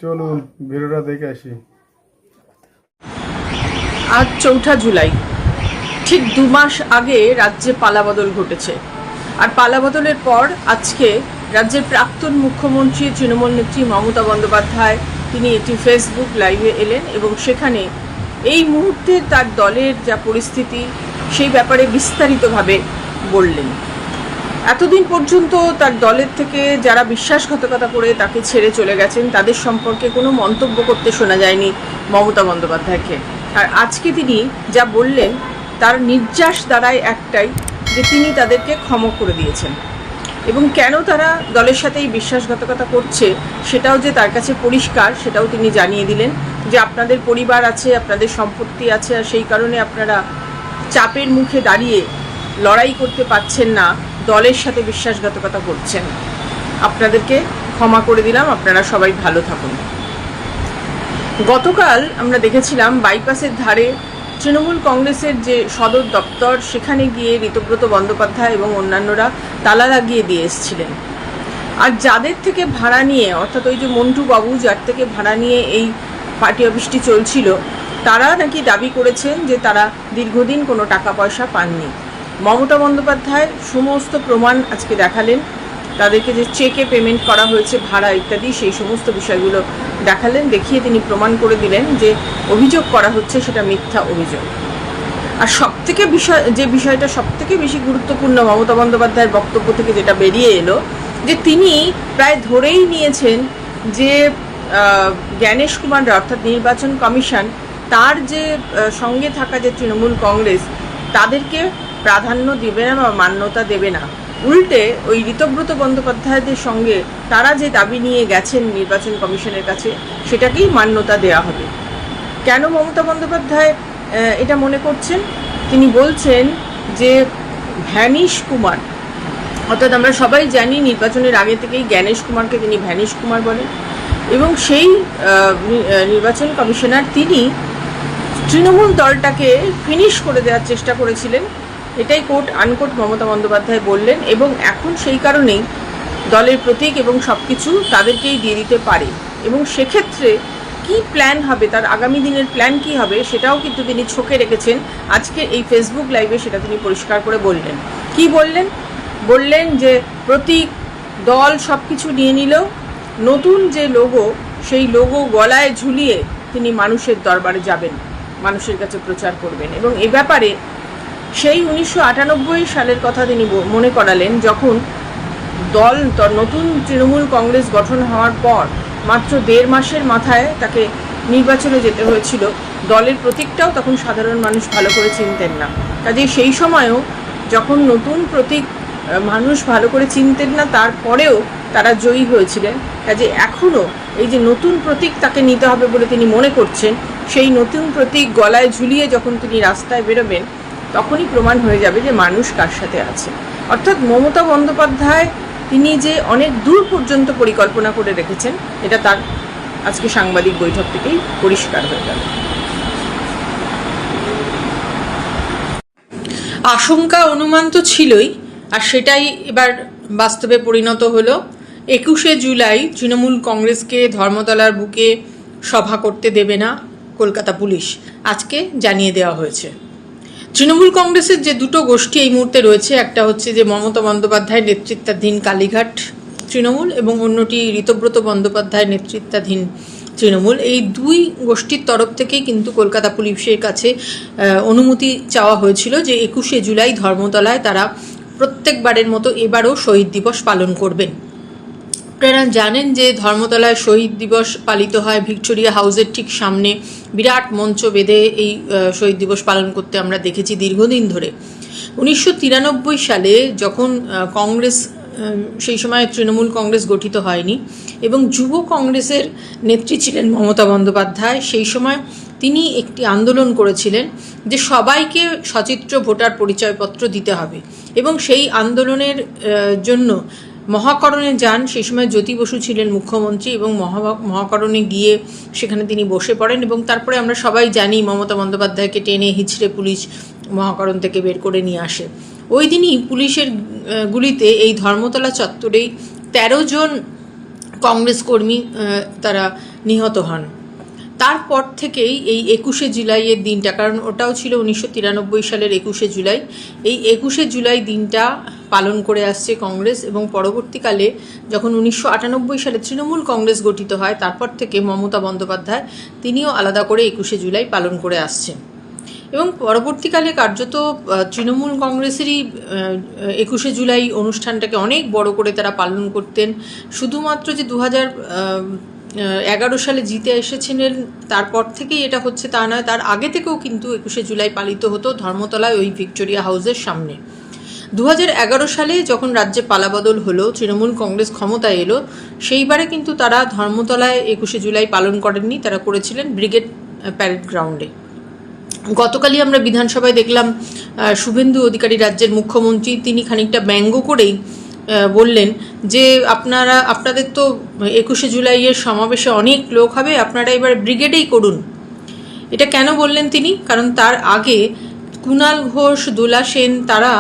চলুন ভিডিওটা দেখে আসি। আজ 4 জুলাই, ঠিক 2 মাস আগে রাজ্যে পালাবদল ঘটেছে। আর পালাবদলের পর আজকে রাজ্যের প্রাক্তন মুখ্যমন্ত্রী তৃণমূল নেত্রী মমতা বন্দ্যোপাধ্যায় তিনি একটি ফেসবুক লাইভে এলেন এবং সেখানে এই মুহূর্তে তার দলের যা পরিস্থিতি সেই ব্যাপারে বিস্তারিতভাবে বললেন। এতদিন পর্যন্ত তার দলের থেকে যারা বিশ্বাসঘাতকতা করে তাকে ছেড়ে চলে গেছেন তাদের সম্পর্কে কোনো মন্তব্য করতে শোনা যায়নি মমতা বন্দ্যোপাধ্যায়কে। আর আজকে তিনি যা বললেন তার নির্যাস দ্বারাই একটাই, যে তিনি তাদেরকে ক্ষমা করে দিয়েছেন এবং কেন তারা দলের সাথে এই বিশ্বাসঘাতকতা করছে সেটাও যে তার কাছে পরিষ্কার, সেটাও তিনি জানিয়ে দিলেন যে আপনাদের পরিবার আছে, আপনাদের সম্পত্তি আছে, আর সেই কারণে আপনারা চাপের মুখে দাঁড়িয়ে লড়াই করতে পারছেন না, দলের সাথে বিশ্বাসঘাতকতা করছেন। আপনাদেরকে ক্ষমা করে দিলাম, আপনারা সবাই ভালো থাকুন। গতকাল আমরা দেখেছিলাম বাইপাসের ধারে তৃণমূল কংগ্রেসের যে সদর দপ্তর সেখানে গিয়ে ঋতব্রত বন্দ্যোপাধ্যায় এবং অন্যান্যরা তালা লাগিয়ে দিয়ে এসেছিলেন। আর যাদের থেকে ভাড়া নিয়ে, অর্থাৎ ওই যে মন্টু বাবু যার থেকে ভাড়া নিয়ে এই পার্টি অফিসটি চলছিল, তারা নাকি দাবি করেছেন যে তারা দীর্ঘদিন কোনো টাকা পয়সা পাননি। মমতা বন্দ্যোপাধ্যায় সমস্ত প্রমাণ আজকে দেখালেন, তাদেরকে যে চেকে পেমেন্ট করা হয়েছে ভাড়া ইত্যাদি সেই সমস্ত বিষয়গুলো দেখালেন, দেখিয়ে তিনি প্রমাণ করে দিলেন যে অভিযোগ করা হচ্ছে সেটা মিথ্যা অভিযোগ। আর যে বিষয়টা সবথেকে বেশি গুরুত্বপূর্ণ মমতা বন্দ্যোপাধ্যায়ের বক্তব্য থেকে যেটা বেরিয়ে এলো, যে তিনি প্রায় ধরেই নিয়েছেন যে জ্ঞানেশ কুমার রায় অর্থাৎ নির্বাচন কমিশন তার যে সঙ্গে থাকা যে তৃণমূল কংগ্রেস তাদেরকে প্রাধান্য দেবে না বা মান্যতা দেবে না, উল্টে ওই ঋতব্রত বন্দ্যোপাধ্যায়দের সঙ্গে তারা যে দাবি নিয়ে গেছেন নির্বাচন কমিশনের কাছে সেটাকেই মান্যতা দেওয়া হবে। কেন মমতা বন্দ্যোপাধ্যায় এটা মনে করছেন? তিনি বলছেন যে ভ্যানিশ কুমার, অর্থাৎ আমরা সবাই জানি নির্বাচনের আগে থেকেই জ্ঞানেশ কুমারকে তিনি ভ্যানিশ কুমার বলেন, এবং সেই নির্বাচন কমিশনার তিনি তৃণমূল দলটাকে ফিনিশ করে দেওয়ার চেষ্টা করেছিলেন, এটাই কোট আনকোট মমতা বন্দ্যোপাধ্যায় বললেন। এবং এখন সেই কারণেই দলের প্রতীক এবং সব কিছু তাদেরকেই দিয়ে দিতে পারে, এবং সেক্ষেত্রে কি প্ল্যান হবে, তার আগামী দিনের প্ল্যান কি হবে সেটাও কিন্তু তিনি ছকে রেখেছেন আজকে এই ফেসবুক লাইভে, সেটা তিনি পরিষ্কার করে বললেন। কি বললেন? বললেন যে প্রতীক দল সব কিছু নিয়ে নিল, নতুন যে লোগো সেই লোগো গলায় ঝুলিয়ে তিনি মানুষের দরবারে যাবেন, মানুষের কাছে প্রচার করবেন। এবং এ ব্যাপারে সেই 1998 সালের কথা তিনি মনে করালেন, যখন দল নতুন তৃণমূল কংগ্রেস গঠন হওয়ার পর মাত্র 1.5 মাসের মাথায় তাকে নির্বাচনে যেতে হয়েছিল। দলের প্রতীকটাও তখন সাধারণ মানুষ ভালো করে চিনতেন না, কাজেই সেই সময়ও যখন নতুন প্রতীক মানুষ ভালো করে চিনতেন না তারপরেও তারা জয়ী হয়েছিলেন। কাজে এখনও এই যে নতুন প্রতীক তাকে নিতে হবে বলে তিনি মনে করছেন, সেই নতুন প্রতীক গলায় ঝুলিয়ে যখন তিনি রাস্তায় বেরোবেন তখনই প্রমাণ হয়ে যাবে যে মানুষ কার সাথে আছে। অর্থাৎ মমতা বন্দ্যোপাধ্যায় তিনি যে অনেক দূর পর্যন্ত পরিকল্পনা করে রেখেছেন এটা তার আজকে সাংবাদিক বৈঠক থেকেই পরিষ্কার হয়ে গেল। আশঙ্কা অনুমান তো ছিলই, আর সেটাই এবার বাস্তবে পরিণত হলো। 21শে জুলাই তৃণমূল কংগ্রেসকে ধর্মতলার বুকে সভা করতে দেবে না কলকাতা পুলিশ, আজকে জানিয়ে দেওয়া হয়েছে। তৃণমূল কংগ্রেসের যে দুটো গোষ্ঠী এই মুহূর্তে রয়েছে, একটা হচ্ছে যে মমতা বন্দ্যোপাধ্যায়ের নেতৃত্বাধীন কালীঘাট তৃণমূল এবং অন্যটি ঋতব্রত বন্দ্যোপাধ্যায়ের নেতৃত্বাধীন তৃণমূল। এই দুই গোষ্ঠীর তরফ থেকেই কিন্তু কলকাতা পুলিশের কাছে অনুমতি চাওয়া হয়েছিল যে 21শে জুলাই ধর্মতলায় তারা প্রত্যেকবারের মতো এবারও শহীদ দিবস পালন করবেন। আপনারা জানেন যে ধর্মতলায় শহীদ দিবস পালিত হয় ভিক্টোরিয়া হাউসের ঠিক সামনে, বিরাট মঞ্চ বেঁধে এই শহীদ দিবস পালন করতে আমরা দেখেছি দীর্ঘদিন ধরে। 1993 সালে যখন কংগ্রেস, সেই সময় তৃণমূল কংগ্রেস গঠিত হয়নি এবং যুব কংগ্রেসের নেত্রী ছিলেন মমতা বন্দ্যোপাধ্যায়, সেই সময় তিনি একটি আন্দোলন করেছিলেন যে সবাইকে সচিত্র ভোটার পরিচয়পত্র দিতে হবে, এবং সেই আন্দোলনের জন্য মহাকরণে যান। সেই সময় জ্যোতি বসু ছিলেন মুখ্যমন্ত্রী এবং মহাকরণে গিয়ে সেখানে তিনি বসে পড়েন, এবং তারপরে আমরা সবাই জানি মমতা বন্দ্যোপাধ্যায়কে টেনে হিচড়ে পুলিশ মহাকরণ থেকে বের করে নিয়ে আসে। ওই দিনই পুলিশের গুলিতে এই ধর্মতলা চত্বরেই 13 জন কংগ্রেস কর্মী তারা নিহত হন। তারপর থেকেই এই 21শে জুলাইয়ের দিনটা, কারণ ওটাও ছিল 1993 সালের 21শে জুলাই, এই 21শে জুলাই দিনটা পালন করে আসছে কংগ্রেস। এবং পরবর্তীকালে যখন 1998 সালে তৃণমূল কংগ্রেস গঠিত হয়, তারপর থেকে মমতা বন্দ্যোপাধ্যায় তিনিও আলাদা করে 21শে জুলাই পালন করে আসছেন। এবং পরবর্তীকালে কার্যত তৃণমূল কংগ্রেসেরই 21শে জুলাই অনুষ্ঠানটাকে অনেক বড় করে তারা পালন করতেন। শুধুমাত্র যে 2011 সালে জিতে এসেছিলেন তারপর থেকেই এটা হচ্ছে তা নয়, তার আগে থেকেও কিন্তু 21শে জুলাই পালিত হতো ধর্মতলায় ওই ভিক্টোরিয়া হাউসের সামনে। 2011 সালে যখন রাজ্যে পালাবদল হলো, তৃণমূল কংগ্রেস ক্ষমতায় এলো, সেইবারে কিন্তু তারা ধর্মতলায় 21শে জুলাই পালন করেননি, তারা করেছিলেন ব্রিগেড প্যারেড গ্রাউন্ডে। গতকালই আমরা বিধানসভায় দেখলাম শুভেন্দু অধিকারী রাজ্যের মুখ্যমন্ত্রী, তিনি খানিকটা ব্যঙ্গ করেই বললেন যে আপনাদের তো 21শে জুলাইয়ের সমাবেশে অনেক লোক হবে, আপনারা এবার ব্রিগেডেই করুন। এটা কেন বললেন তিনি? কারণ তার আগে কুণাল ঘোষ, দোলা সেন তারা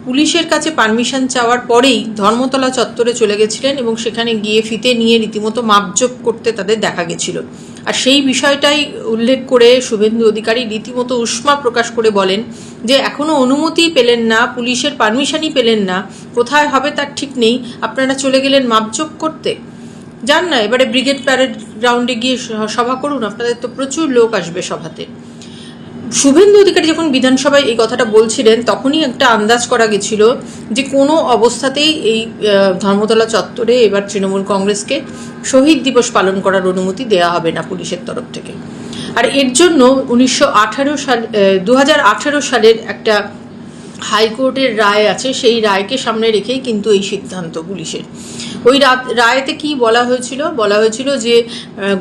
পুলিশের কাছে পারমিশন চাওয়ার পরেই ধর্মতলা চত্বরে চলে গেছিলেন এবং সেখানে গিয়ে ফিতে নিয়ে রীতিমতো মাপজোপ করতে তাদের দেখা গেছিল। আর সেই বিষয়টাই উল্লেখ করে শুভেন্দু অধিকারী রীতিমতো উষ্মা প্রকাশ করে বলেন যে এখনও অনুমতিই পেলেন না, পুলিশের পারমিশনই পেলেন না, কোথায় হবে তার ঠিক নেই, আপনারা চলে গেলেন মাপজোপ করতে। যান না, এবারে ব্রিগেড প্যারেড গ্রাউন্ডে গিয়ে সভা করুন, আপনাদের তো প্রচুর লোক আসবে সভাতে। শুভেন্দু অধিকারী যখন বিধানসভায় এই কথাটা বলছিলেন, তখনই একটা আন্দাজ করা গেছিল যে কোনো অবস্থাতেই এই ধর্মতলা চত্বরে এবার তৃণমূল কংগ্রেসকে শহীদ দিবস পালন করার অনুমতি দেওয়া হবে না পুলিশের তরফ থেকে। আর এর জন্য 2018 সালের একটা হাইকোর্টের রায় আছে, সেই রায়কে সামনে রেখেই কিন্তু এই সিদ্ধান্ত পুলিশের। ওই রায়েতে কি বলা হয়েছিল যে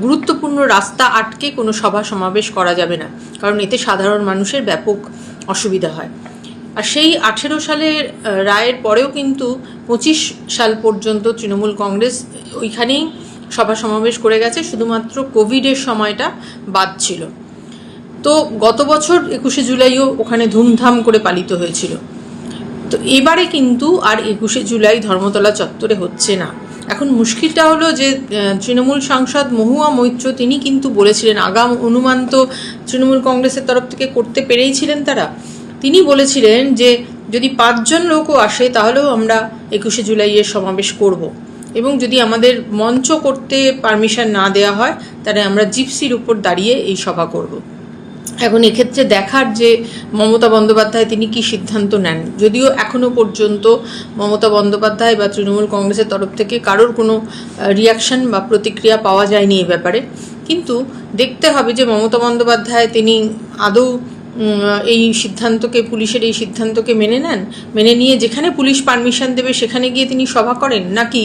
গুরুত্বপূর্ণ রাস্তা আটকে কোনো সভা সমাবেশ করা যাবে না, কারণ এতে সাধারণ মানুষের ব্যাপক অসুবিধা হয়। আর সেই 18 সালের রায়ের পরেও কিন্তু 25 সাল পর্যন্ত তৃণমূল কংগ্রেস ওইখানেই সভা সমাবেশ করে গেছে, শুধুমাত্র কোভিডের সময়টা বাদ ছিল। তো গত বছর 21শে জুলাইও ওখানে ধুমধাম করে পালিত হয়েছিল। তো এবারে কিন্তু আর 21শে জুলাই ধর্মতলা চত্বরে হচ্ছে না। এখন মুশকিলটা হলো যে তৃণমূল সাংসদ মহুয়া মৈত্র তিনি কিন্তু বলেছিলেন, আগাম অনুমান তো তৃণমূল কংগ্রেসের তরফ থেকে করতে পেরেইছিলেন তারা, তিনি বলেছিলেন যে যদি 5 জন লোকও আসে তাহলেও আমরা 21শে জুলাইয়ের সমাবেশ করব, এবং যদি আমাদের মঞ্চ করতে পারমিশন না দেওয়া হয় তাহলে আমরা জিপসির উপর দাঁড়িয়ে এই সভা করব। এখন এক্ষেত্রে দেখার যে মমতা বন্দ্যোপাধ্যায় তিনি কি সিদ্ধান্ত নেন। যদিও এখনও পর্যন্ত মমতা বন্দ্যোপাধ্যায় বা তৃণমূল কংগ্রেসের তরফ থেকে কারোর কোনো রিয়াকশন বা প্রতিক্রিয়া পাওয়া যায়নি এ ব্যাপারে, কিন্তু দেখতে হবে যে মমতা বন্দ্যোপাধ্যায় তিনি আদৌ এই সিদ্ধান্তকে, পুলিশের এই সিদ্ধান্তকে মেনে নিয়ে যেখানে পুলিশ পারমিশন দেবে সেখানে গিয়ে তিনি সভা করেন, নাকি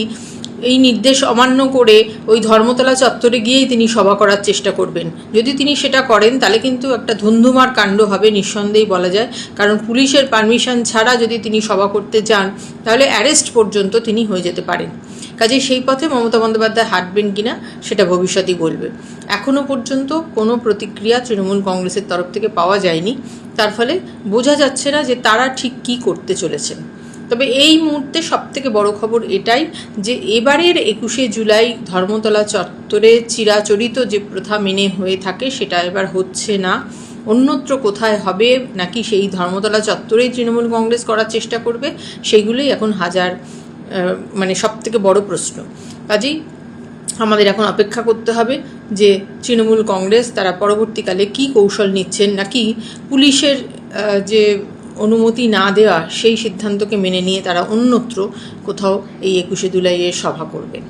এই নির্দেশ অমান্য করে ওই ধর্মতলা চত্বরে গিয়েই তিনি সভা করার চেষ্টা করবেন। যদি তিনি সেটা করেন তাহলে কিন্তু একটা ধুন্ধুমার কাণ্ড হবে নিঃসন্দেহেই বলা যায়, কারণ পুলিশের পারমিশন ছাড়া যদি তিনি সভা করতে যান তাহলে অ্যারেস্ট পর্যন্ত তিনি হয়ে যেতে পারেন। কাজেই সেই পথে মমতা বন্দ্যোপাধ্যায় হাঁটবেন কিনা সেটা ভবিষ্যতই বলবে। এখনও পর্যন্ত কোনো প্রতিক্রিয়া তৃণমূল কংগ্রেসের তরফ থেকে পাওয়া যায়নি, তার ফলে বোঝা যাচ্ছে না যে তারা ঠিক কী করতে চলেছেন। তবে এই মুহূর্তে সবথেকে বড় খবর এটাই যে এবারের 21শে জুলাই ধর্মতলা চত্বরে চিরাচরিত যে প্রথা মেনে হয়ে থাকে সেটা এবার হচ্ছে না। অন্যত্র কোথায় হবে, নাকি সেই ধর্মতলা চত্বরেই তৃণমূল কংগ্রেস করার চেষ্টা করবে, সেইগুলোই এখন সবথেকে বড় প্রশ্ন। কাজেই আমাদের এখন অপেক্ষা করতে হবে যে তৃণমূল কংগ্রেস তারা পরবর্তীকালে কি কৌশল নিচ্ছেন, নাকি পুলিশের যে অনুমতি না দেওয়া সেই সিদ্ধান্তকে মেনে নিয়ে তারা অন্যত্র কোথাও এই 21শে জুলাইয়ের সভা করবেন।